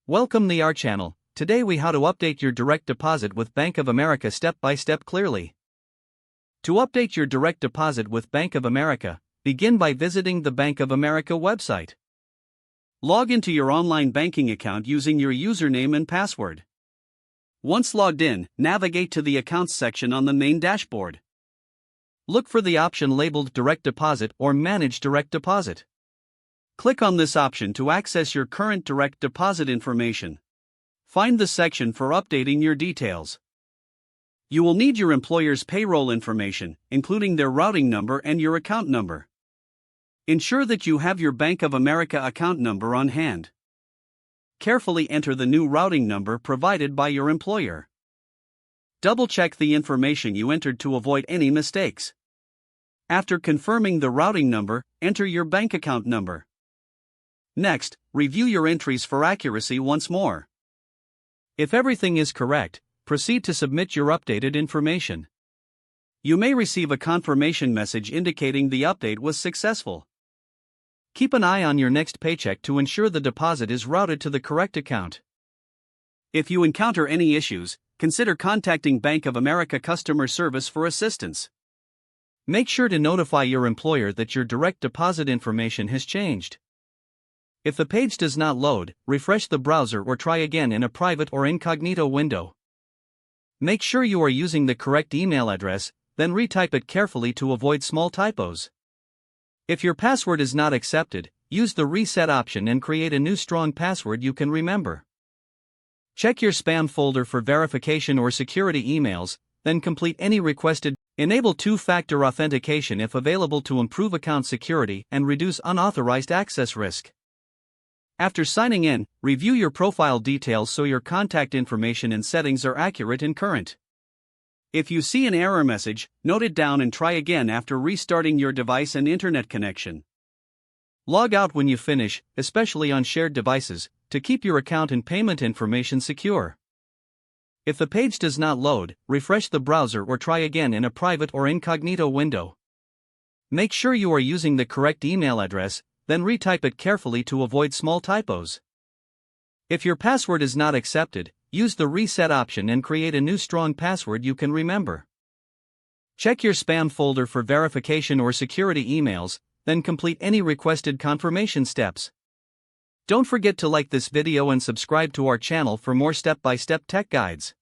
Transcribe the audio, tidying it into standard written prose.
Welcome to our channel. Today we how to update your direct deposit with Bank of America step by step clearly. To update your direct deposit with Bank of America, begin by visiting the Bank of America website. Log into your online banking account using your username and password. Once logged in, navigate to the Accounts section on the main dashboard. Look for the option labeled Direct Deposit or Manage Direct Deposit. Click on this option to access your current direct deposit information. Find the section for updating your details. You will need your employer's payroll information, including their routing number and your account number. Ensure that you have your Bank of America account number on hand. Carefully enter the new routing number provided by your employer. Double-check the information you entered to avoid any mistakes. After confirming the routing number, enter your bank account number. Next, review your entries for accuracy once more. If everything is correct, proceed to submit your updated information. You may receive a confirmation message indicating the update was successful. Keep an eye on your next paycheck to ensure the deposit is routed to the correct account. If you encounter any issues, consider contacting Bank of America customer service for assistance. Make sure to notify your employer that your direct deposit information has changed. If the page does not load, refresh the browser or try again in a private or incognito window. Make sure you are using the correct email address, then retype it carefully to avoid small typos. If your password is not accepted, use the reset option and create a new strong password you can remember. Check your spam folder for verification or security emails, then complete any requested. Enable two-factor authentication if available to improve account security and reduce unauthorized access risk. After signing in, review your profile details so your contact information and settings are accurate and current. If you see an error message, note it down and try again after restarting your device and internet connection. Log out when you finish, especially on shared devices, to keep your account and payment information secure. If the page does not load, refresh the browser or try again in a private or incognito window. Make sure you are using the correct email address, then retype it carefully to avoid small typos. If your password is not accepted, use the reset option and create a new strong password you can remember. Check your spam folder for verification or security emails, then complete any requested confirmation steps. Don't forget to like this video and subscribe to our channel for more step-by-step tech guides.